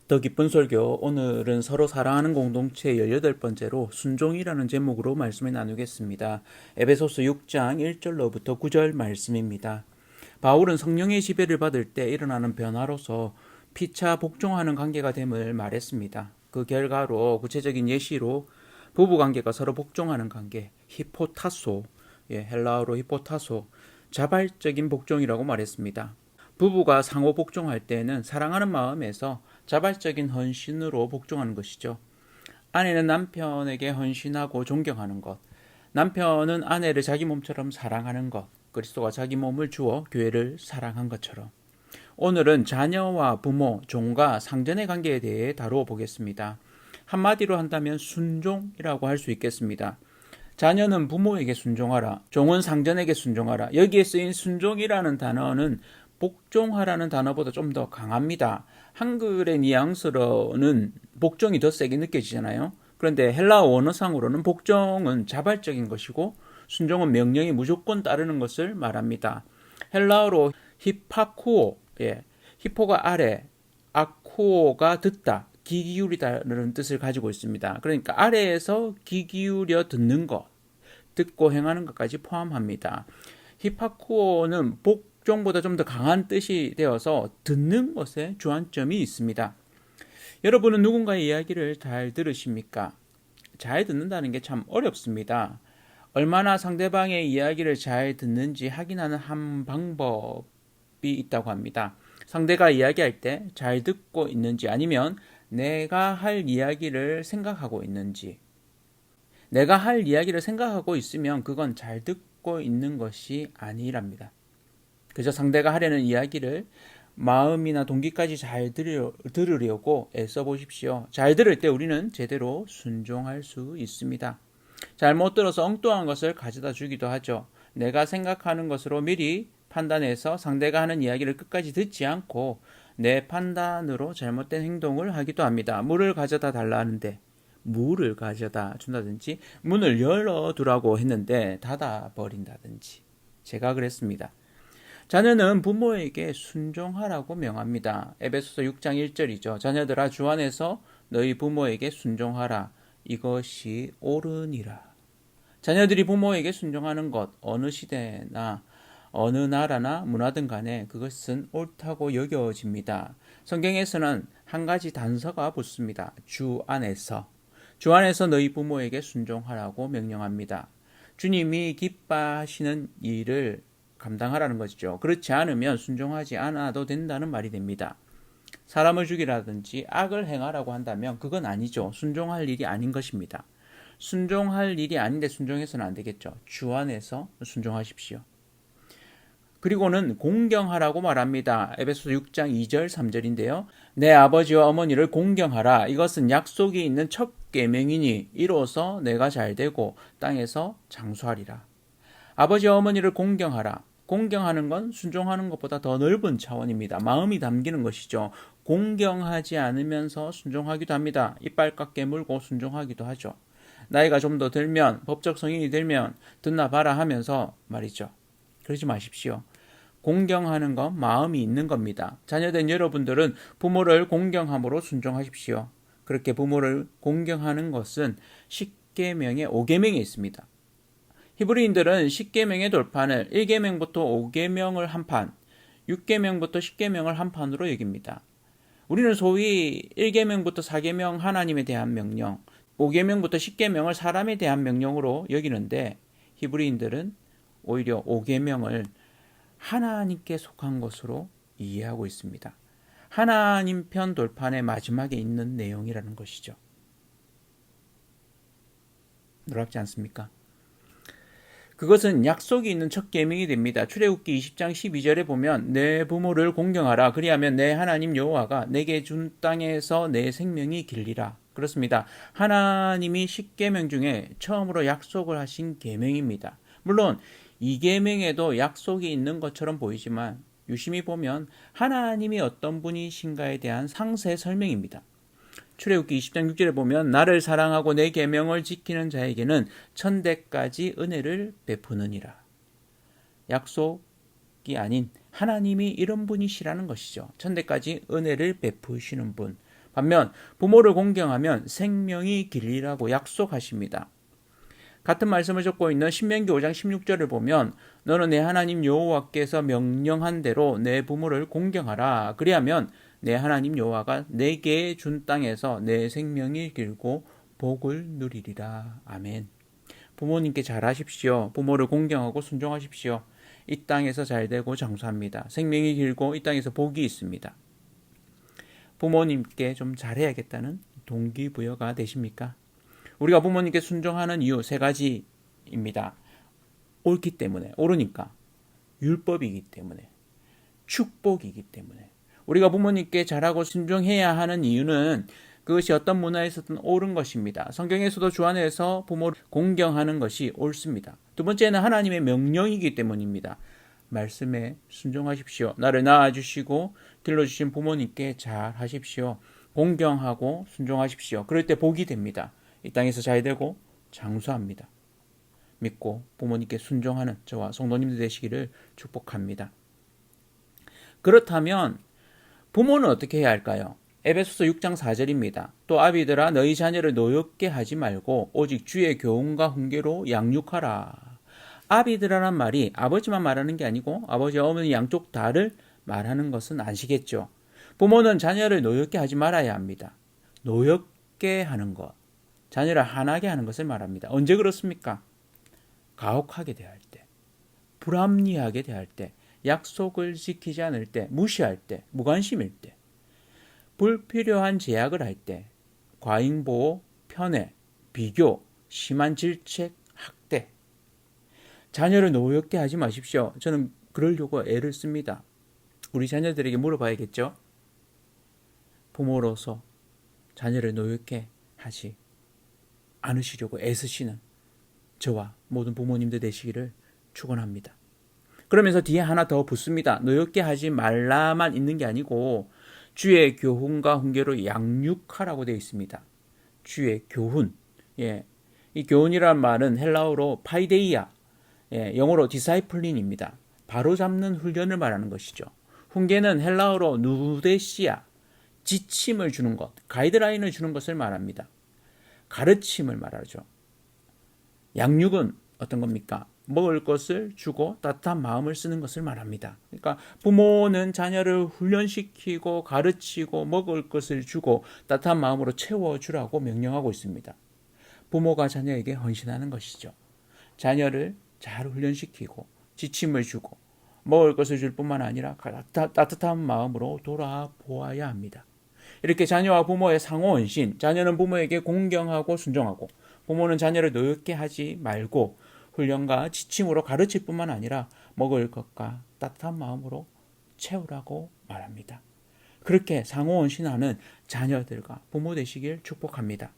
더 기쁜 설교, 오늘은 서로 사랑하는 공동체 18번째로 순종이라는 제목으로 말씀을 나누겠습니다. 에베소서 6장 1절로부터 9절 말씀입니다. 바울은 성령의 지배를 받을 때 일어나는 변화로서 피차 복종하는 관계가 됨을 말했습니다. 그 결과로 구체적인 예시로 부부관계가 서로 복종하는 관계, 히포타소, 헬라어로 히포타소, 자발적인 복종이라고 말했습니다. 부부가 상호 복종할 때는 사랑하는 마음에서 자발적인 헌신으로 복종하는 것이죠. 아내는 남편에게 헌신하고 존경하는 것, 남편은 아내를 자기 몸처럼 사랑하는 것, 그리스도가 자기 몸을 주어 교회를 사랑한 것처럼. 오늘은 자녀와 부모, 종과 상전의 관계에 대해 다루어 보겠습니다. 한마디로 한다면 순종이라고 할 수 있겠습니다. 자녀는 부모에게 순종하라, 종은 상전에게 순종하라. 여기에 쓰인 순종이라는 단어는 복종하라는 단어보다 좀 더 강합니다. 한글의 뉘앙스로는 복종이 더 세게 느껴지잖아요. 그런데 헬라어 원어상으로는 복종은 자발적인 것이고 순종은 명령이 무조건 따르는 것을 말합니다. 헬라어로 히파쿠오, 히포가 아래, 아쿠오가 듣다, 귀 기울이다라는 뜻을 가지고 있습니다. 그러니까 아래에서 귀 기울여 듣는 것, 듣고 행하는 것까지 포함합니다. 히파쿠오는 복종보다 좀 더 강한 뜻이 되어서 듣는 것에 주안점이 있습니다. 여러분은 누군가의 이야기를 잘 들으십니까? 잘 듣는다는 게 참 어렵습니다. 얼마나 상대방의 이야기를 잘 듣는지 확인하는 한 방법이 있다고 합니다. 상대가 이야기할 때 잘 듣고 있는지 아니면 내가 할 이야기를 생각하고 있는지. 내가 할 이야기를 생각하고 있으면 그건 잘 듣고 있는 것이 아니랍니다. 그저 상대가 하려는 이야기를 마음이나 동기까지 잘 들으려고 애써 보십시오. 잘 들을 때 우리는 제대로 순종할 수 있습니다. 잘못 들어서 엉뚱한 것을 가져다 주기도 하죠. 내가 생각하는 것으로 미리 판단해서 상대가 하는 이야기를 끝까지 듣지 않고 내 판단으로 잘못된 행동을 하기도 합니다. 물을 가져다 달라는데 물을 가져다 준다든지 문을 열어두라고 했는데 닫아버린다든지. 제가 그랬습니다. 자녀는 부모에게 순종하라고 명합니다. 에베소서 6장 1절이죠. 자녀들아 주 안에서 너희 부모에게 순종하라. 이것이 옳으니라. 자녀들이 부모에게 순종하는 것, 어느 시대나 어느 나라나 문화든 간에 그것은 옳다고 여겨집니다. 성경에서는 한 가지 단서가 붙습니다. 주 안에서. 주 안에서 너희 부모에게 순종하라고 명령합니다. 주님이 기뻐하시는 일을 감당하라는 것이죠. 그렇지 않으면 순종하지 않아도 된다는 말이 됩니다. 사람을 죽이라든지 악을 행하라고 한다면 그건 아니죠. 순종할 일이 아닌 것입니다. 순종할 일이 아닌데 순종해서는 안 되겠죠. 주 안에서 순종하십시오. 그리고는 공경하라고 말합니다. 에베소서 6장 2절 3절인데요. 내 아버지와 어머니를 공경하라. 이것은 약속이 있는 첫 계명이니 이로써 내가 잘되고 땅에서 장수하리라. 아버지와 어머니를 공경하라. 공경하는 건 순종하는 것보다 더 넓은 차원입니다. 마음이 담기는 것이죠. 공경하지 않으면서 순종하기도 합니다. 이빨 깎 깨물고 순종하기도 하죠. 나이가 좀 더 들면, 법적 성인이 되면 듣나 봐라 하면서 말이죠. 그러지 마십시오. 공경하는 건 마음이 있는 겁니다. 자녀된 여러분들은 부모를 공경함으로 순종하십시오. 그렇게 부모를 공경하는 것은 10계명의 5계명에 있습니다. 히브리인들은 10계명의 돌판을 1계명부터 5계명을 한 판, 6계명부터 10계명을 한 판으로 여깁니다. 우리는 소위 1계명부터 4계명 하나님에 대한 명령, 5계명부터 10계명을 사람에 대한 명령으로 여기는데 히브리인들은 오히려 5계명을 하나님께 속한 것으로 이해하고 있습니다. 하나님 편 돌판의 마지막에 있는 내용이라는 것이죠. 놀랍지 않습니까? 그것은 약속이 있는 첫 계명이 됩니다. 출애굽기 20장 12절에 보면 내 부모를 공경하라. 그리하면 내 하나님 여호와가 내게 준 땅에서 내 생명이 길리라. 그렇습니다. 하나님이 10계명 중에 처음으로 약속을 하신 계명입니다. 물론 이 계명에도 약속이 있는 것처럼 보이지만 유심히 보면 하나님이 어떤 분이신가에 대한 상세 설명입니다. 출애굽기 20장 6절에 보면 나를 사랑하고 내 계명을 지키는 자에게는 천대까지 은혜를 베푸느니라. 약속이 아닌 하나님이 이런 분이시라는 것이죠. 천대까지 은혜를 베푸시는 분. 반면 부모를 공경하면 생명이 길리라고 약속하십니다. 같은 말씀을 적고 있는 신명기 5장 16절을 보면 너는 내 하나님 여호와께서 명령한 대로 내 부모를 공경하라. 그리하면 내 하나님 여호와가 내게 준 땅에서 내 생명이 길고 복을 누리리라. 아멘. 부모님께 잘하십시오. 부모를 공경하고 순종하십시오. 이 땅에서 잘되고 장수합니다. 생명이 길고 이 땅에서 복이 있습니다. 부모님께 좀 잘해야겠다는 동기부여가 되십니까? 우리가 부모님께 순종하는 이유 3가지입니다. 옳기 때문에, 옳으니까, 율법이기 때문에, 축복이기 때문에. 우리가 부모님께 잘하고 순종해야 하는 이유는 그것이 어떤 문화에서든 옳은 것입니다. 성경에서도 주 안에서 부모를 공경하는 것이 옳습니다. 두 번째는 하나님의 명령이기 때문입니다. 말씀에 순종하십시오. 나를 낳아주시고 길러주신 부모님께 잘하십시오. 공경하고 순종하십시오. 그럴 때 복이 됩니다. 이 땅에서 잘되고 장수합니다. 믿고 부모님께 순종하는 저와 성도님들 되시기를 축복합니다. 그렇다면 부모는 어떻게 해야 할까요? 에베소서 6장 4절입니다. 또 아비들아 너희 자녀를 노엽게 하지 말고 오직 주의 교훈과 훈계로 양육하라. 아비들아란 말이 아버지만 말하는 게 아니고 아버지와 어머니 양쪽 다를 말하는 것은 아시겠죠? 부모는 자녀를 노엽게 하지 말아야 합니다. 노엽게 하는 것, 자녀를 화나게 하는 것을 말합니다. 언제 그렇습니까? 가혹하게 대할 때, 불합리하게 대할 때, 약속을 지키지 않을 때, 무시할 때, 무관심일 때, 불필요한 제약을 할 때, 과잉보호, 편애, 비교, 심한 질책, 학대. 자녀를 노엽게 하지 마십시오. 저는 그러려고 애를 씁니다. 우리 자녀들에게 물어봐야겠죠? 부모로서 자녀를 노엽게 하지 않으시려고 애쓰시는 저와 모든 부모님들 되시기를 축원합니다. 그러면서 뒤에 하나 더 붙습니다. 노엽게 하지 말라만 있는 게 아니고 주의 교훈과 훈계로 양육하라고 되어 있습니다. 주의 교훈. 예. 이 교훈이란 말은 헬라어로 파이데이아, 영어로 디사이플린입니다. 바로잡는 훈련을 말하는 것이죠. 훈계는 헬라어로 누데시아, 지침을 주는 것, 가이드라인을 주는 것을 말합니다. 가르침을 말하죠. 양육은 어떤 겁니까? 먹을 것을 주고 따뜻한 마음을 쓰는 것을 말합니다. 그러니까 부모는 자녀를 훈련시키고 가르치고 먹을 것을 주고 따뜻한 마음으로 채워주라고 명령하고 있습니다. 부모가 자녀에게 헌신하는 것이죠. 자녀를 잘 훈련시키고 지침을 주고 먹을 것을 줄 뿐만 아니라 따뜻한 마음으로 돌아보아야 합니다. 이렇게 자녀와 부모의 상호 헌신, 자녀는 부모에게 공경하고 순종하고 부모는 자녀를 노엽게 하지 말고 훈련과 지침으로 가르칠 뿐만 아니라 먹을 것과 따뜻한 마음으로 채우라고 말합니다. 그렇게 상호 헌신하는 자녀들과 부모 되시길 축복합니다.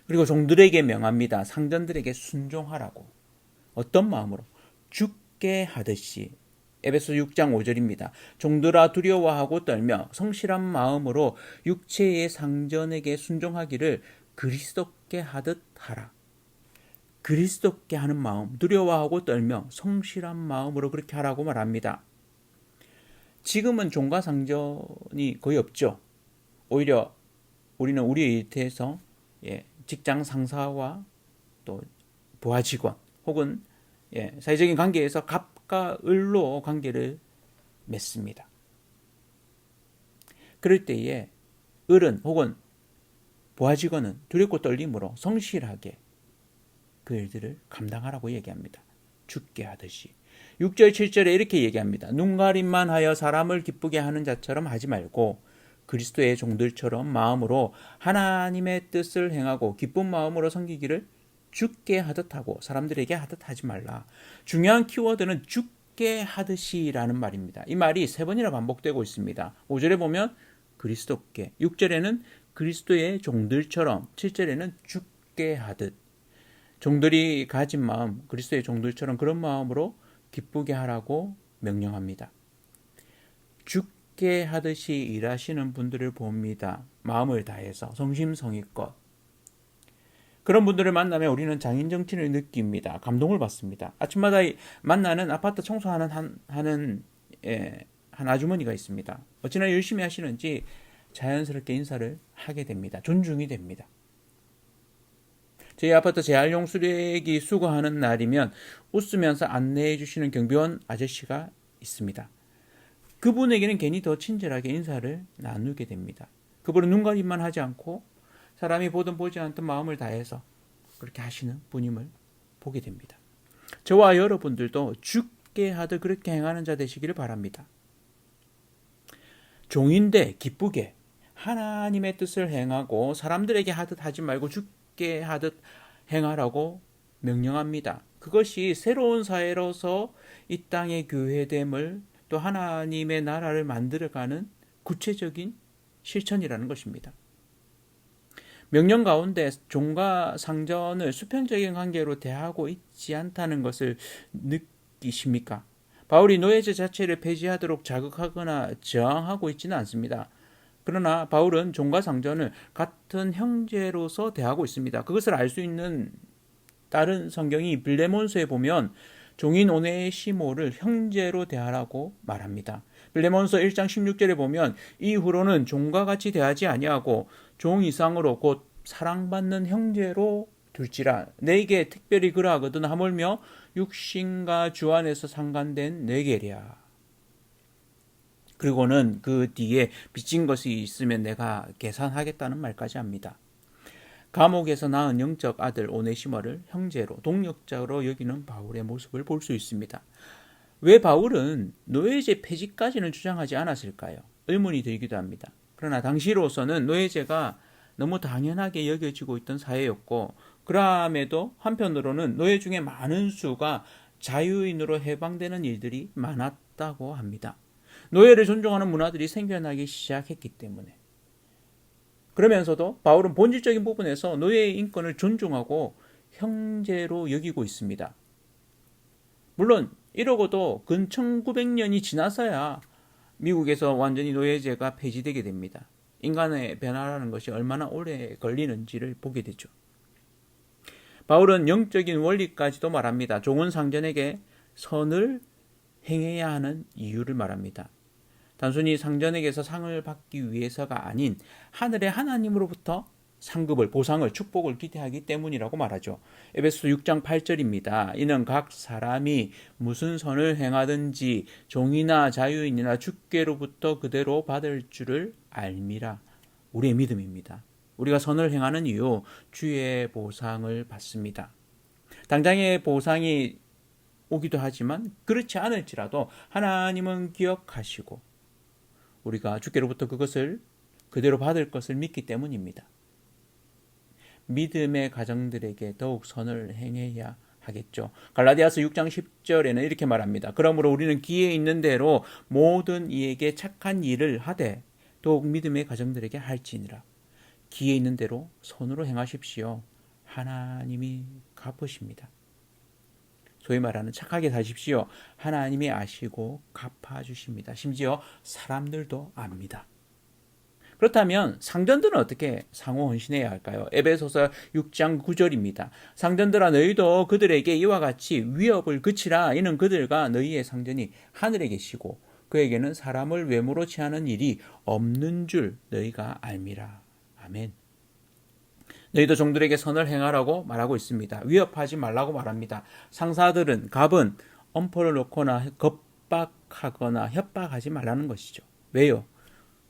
그리고 종들에게 명합니다. 상전들에게 순종하라고. 어떤 마음으로? 죽게 하듯이. 에베소 6장 5절입니다. 종들아 두려워하고 떨며 성실한 마음으로 육체의 상전에게 순종하기를 그리스도께 하듯 하라. 그리스도께 하는 마음, 두려워하고 떨며 성실한 마음으로 그렇게 하라고 말합니다. 지금은 종과 상전이 거의 없죠. 오히려 우리는 우리의 일터에서 직장 상사와 또 부하 직원 혹은 사회적인 관계에서 갑과 을로 관계를 맺습니다. 그럴 때에 을은 혹은 부하 직원은 두렵고 떨림으로 성실하게 그 일들을 감당하라고 얘기합니다. 죽게 하듯이. 6절 7절에 이렇게 얘기합니다. 눈가림만 하여 사람을 기쁘게 하는 자처럼 하지 말고 그리스도의 종들처럼 마음으로 하나님의 뜻을 행하고 기쁜 마음으로 섬기기를 죽게 하듯 하고 사람들에게 하듯 하지 말라. 중요한 키워드는 죽게 하듯이라는 말입니다. 이 말이 3번이나 반복되고 있습니다. 5절에 보면 그리스도께, 6절에는 그리스도의 종들처럼, 7절에는 죽게 하듯. 종들이 가진 마음, 그리스도의 종들처럼 그런 마음으로 기쁘게 하라고 명령합니다. 죽게 하듯이 일하시는 분들을 봅니다. 마음을 다해서 성심성의껏. 그런 분들을 만나면 우리는 장인정신을 느낍니다. 감동을 받습니다. 아침마다 만나는 아파트 청소하는 한 아주머니가 있습니다. 어찌나 열심히 하시는지 자연스럽게 인사를 하게 됩니다. 존중이 됩니다. 저희 아파트 재활용 수리기 수거하는 날이면 웃으면서 안내해 주시는 경비원 아저씨가 있습니다. 그분에게는 괜히 더 친절하게 인사를 나누게 됩니다. 그분은 눈가림만 하지 않고 사람이 보든 보지 않든 마음을 다해서 그렇게 하시는 분임을 보게 됩니다. 저와 여러분들도 죽게 하듯 그렇게 행하는 자 되시기를 바랍니다. 종인데 기쁘게 하나님의 뜻을 행하고 사람들에게 하듯 하지 말고 죽게 하듯 행하라고 명령합니다. 그것이 새로운 사회로서 이 땅의 교회됨을 또 하나님의 나라를 만들어가는 구체적인 실천이라는 것입니다. 명령 가운데 종과 상전을 수평적인 관계로 대하고 있지 않다는 것을 느끼십니까? 바울이 노예제 자체를 폐지하도록 자극하거나 저항하고 있지는 않습니다. 그러나 바울은 종과 상전을 같은 형제로서 대하고 있습니다. 그것을 알 수 있는 다른 성경이 빌레몬서에 보면 종인 오네시모를 형제로 대하라고 말합니다. 빌레몬서 1장 16절에 보면 이후로는 종과 같이 대하지 아니하고 종 이상으로 곧 사랑받는 형제로 둘지라. 내게 특별히 그러하거든 하물며 육신과 주 안에서 상관된 내게랴. 그리고는 그 뒤에 빚진 것이 있으면 내가 계산하겠다는 말까지 합니다. 감옥에서 낳은 영적 아들 오네시모를 형제로 동력자로 여기는 바울의 모습을 볼 수 있습니다. 왜 바울은 노예제 폐지까지는 주장하지 않았을까요? 의문이 들기도 합니다. 그러나 당시로서는 노예제가 너무 당연하게 여겨지고 있던 사회였고 그럼에도 한편으로는 노예 중에 많은 수가 자유인으로 해방되는 일들이 많았다고 합니다. 노예를 존중하는 문화들이 생겨나기 시작했기 때문에. 그러면서도 바울은 본질적인 부분에서 노예의 인권을 존중하고 형제로 여기고 있습니다. 물론 이러고도 근 1900년이 지나서야 미국에서 완전히 노예제가 폐지되게 됩니다. 인간의 변화라는 것이 얼마나 오래 걸리는지를 보게 되죠. 바울은 영적인 원리까지도 말합니다. 종은 상전에게 선을 행해야 하는 이유를 말합니다. 단순히 상전에게서 상을 받기 위해서가 아닌 하늘의 하나님으로부터 상급을, 보상을, 축복을 기대하기 때문이라고 말하죠. 에베소 6장 8절입니다. 이는 각 사람이 무슨 선을 행하든지 종이나 자유인이나 주께로부터 그대로 받을 줄을 알미라. 우리의 믿음입니다. 우리가 선을 행하는 이유, 주의 보상을 받습니다. 당장의 보상이 오기도 하지만 그렇지 않을지라도 하나님은 기억하시고 우리가 주께로부터 그것을 그대로 받을 것을 믿기 때문입니다. 믿음의 가정들에게 더욱 선을 행해야 하겠죠. 갈라디아서 6장 10절에는 이렇게 말합니다. 그러므로 우리는 기에 있는 대로 모든 이에게 착한 일을 하되 더욱 믿음의 가정들에게 할지니라. 기에 있는 대로 선으로 행하십시오. 하나님이 갚으십니다. 소위 말하는 착하게 사십시오. 하나님이 아시고 갚아주십니다. 심지어 사람들도 압니다. 그렇다면 상전들은 어떻게 상호 헌신해야 할까요? 에베소서 6장 9절입니다. 상전들아 너희도 그들에게 이와 같이 위협을 그치라. 이는 그들과 너희의 상전이 하늘에 계시고 그에게는 사람을 외모로 취하는 일이 없는 줄 너희가 알미라. 아멘. 너희도 종들에게 선을 행하라고 말하고 있습니다. 위협하지 말라고 말합니다. 상사들은, 갑은 엄포를 놓거나 겁박하거나 협박하지 말라는 것이죠. 왜요?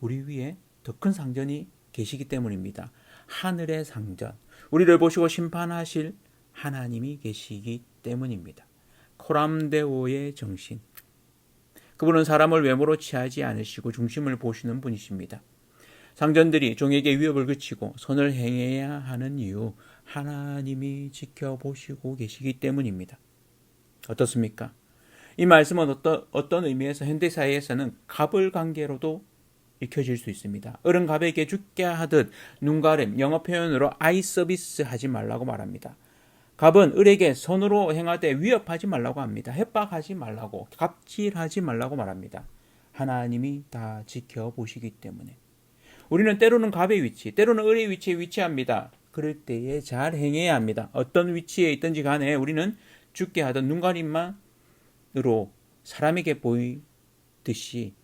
우리 위에 더 큰 상전이 계시기 때문입니다. 하늘의 상전, 우리를 보시고 심판하실 하나님이 계시기 때문입니다. 코람데오의 정신, 그분은 사람을 외모로 취하지 않으시고 중심을 보시는 분이십니다. 상전들이 종에게 위협을 그치고 선을 행해야 하는 이유, 하나님이 지켜보시고 계시기 때문입니다. 어떻습니까? 이 말씀은 어떤 의미에서 현대사회에서는 갑을 관계로도 읽혀질 수 있습니다. 어른 갑에게 죽게 하듯 눈가림, 영어 표현으로 아이 서비스 하지 말라고 말합니다. 갑은 을에게 선으로 행하되 위협하지 말라고 합니다. 협박하지 말라고, 갑질하지 말라고 말합니다. 하나님이 다 지켜보시기 때문에. 우리는 때로는 갑의 위치, 때로는 을의 위치에 위치합니다. 그럴 때에 잘 행해야 합니다. 어떤 위치에 있든지 간에 우리는 죽게 하던 눈가림만으로 사람에게 보이듯이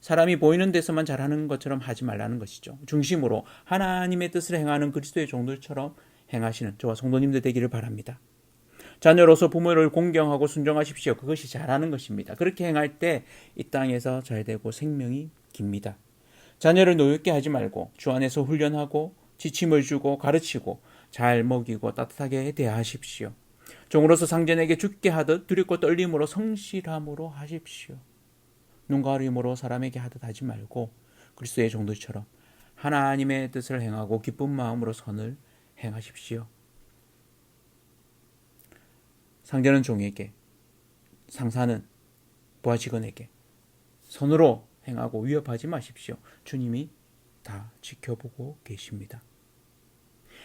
사람이 보이는 데서만 잘하는 것처럼 하지 말라는 것이죠. 중심으로 하나님의 뜻을 행하는 그리스도의 종들처럼 행하시는 저와 성도님들 되기를 바랍니다. 자녀로서 부모를 공경하고 순종하십시오. 그것이 잘하는 것입니다. 그렇게 행할 때 이 땅에서 잘 되고 생명이 깁니다. 자녀를 노엽게 하지 말고 주 안에서 훈련하고 지침을 주고 가르치고 잘 먹이고 따뜻하게 대하십시오. 종으로서 상전에게 죽게 하듯 두렵고 떨림으로 성실함으로 하십시오. 눈과 어림으로 사람에게 하듯 하지 말고 그리스도의 종들처럼 하나님의 뜻을 행하고 기쁜 마음으로 선을 행하십시오. 상전은 종에게, 상사는 부하 직원에게 선으로 행하고 위협하지 마십시오. 주님이 다 지켜보고 계십니다.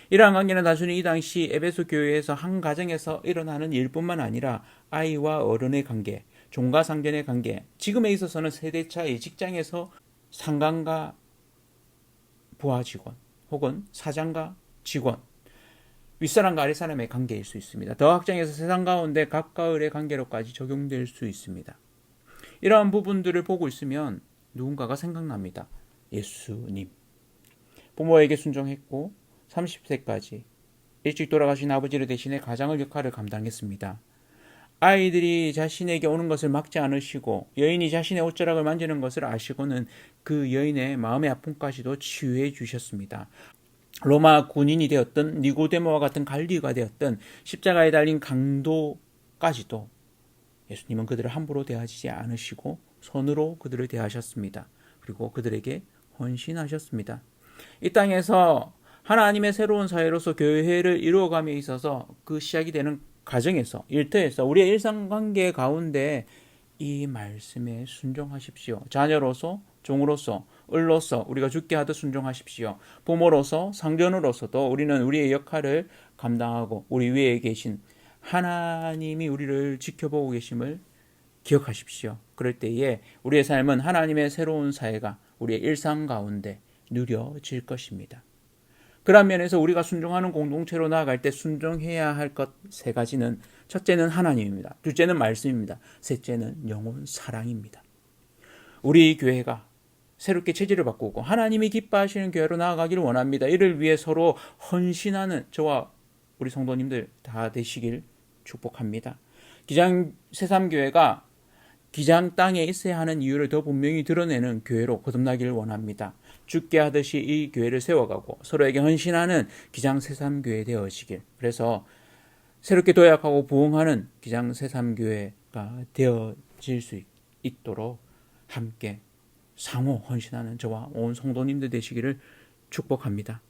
이러한 관계는 단순히 이 당시 에베소 교회에서 한 가정에서 일어나는 일뿐만 아니라 아이와 어른의 관계, 종과 상전의 관계, 지금에 있어서는 세대 차이, 직장에서 상관과 부하 직원, 혹은 사장과 직원, 윗사람과 아랫사람의 관계일 수 있습니다. 더 확장해서 세상 가운데 갑과을의 관계로까지 적용될 수 있습니다. 이러한 부분들을 보고 있으면 누군가가 생각납니다. 예수님. 부모에게 순종했고 30세까지 일찍 돌아가신 아버지를 대신해 가장의 역할을 감당했습니다. 아이들이 자신에게 오는 것을 막지 않으시고 여인이 자신의 옷자락을 만지는 것을 아시고는 그 여인의 마음의 아픔까지도 치유해 주셨습니다. 로마 군인이 되었던 니고데모와 같은 관리가 되었던 십자가에 달린 강도까지도 예수님은 그들을 함부로 대하지 않으시고 선으로 그들을 대하셨습니다. 그리고 그들에게 헌신하셨습니다. 이 땅에서 하나님의 새로운 사회로서 교회를 이루어감에 있어서 그 시작이 되는 가정에서, 일터에서, 우리의 일상관계 가운데 이 말씀에 순종하십시오. 자녀로서, 종으로서, 을로서 우리가 죽게 하듯 순종하십시오. 부모로서, 상전으로서도 우리는 우리의 역할을 감당하고 우리 위에 계신 하나님이 우리를 지켜보고 계심을 기억하십시오. 그럴 때에 우리의 삶은 하나님의 새로운 사회가 우리의 일상 가운데 누려질 것입니다. 그런 면에서 우리가 순종하는 공동체로 나아갈 때 순종해야 할 것 세 가지는, 첫째는 하나님입니다. 둘째는 말씀입니다. 셋째는 영혼 사랑입니다. 우리 교회가 새롭게 체질을 바꾸고 하나님이 기뻐하시는 교회로 나아가기를 원합니다. 이를 위해 서로 헌신하는 저와 우리 성도님들 다 되시길 축복합니다. 기장 새삼교회가 기장 땅에 있어야 하는 이유를 더 분명히 드러내는 교회로 거듭나기를 원합니다. 죽게 하듯이 이 교회를 세워가고 서로에게 헌신하는 기장 새삼교회 되어지길, 그래서 새롭게 도약하고 부흥하는 기장 새삼교회가 되어질 수 있도록 함께 상호 헌신하는 저와 온 성도님들 되시기를 축복합니다.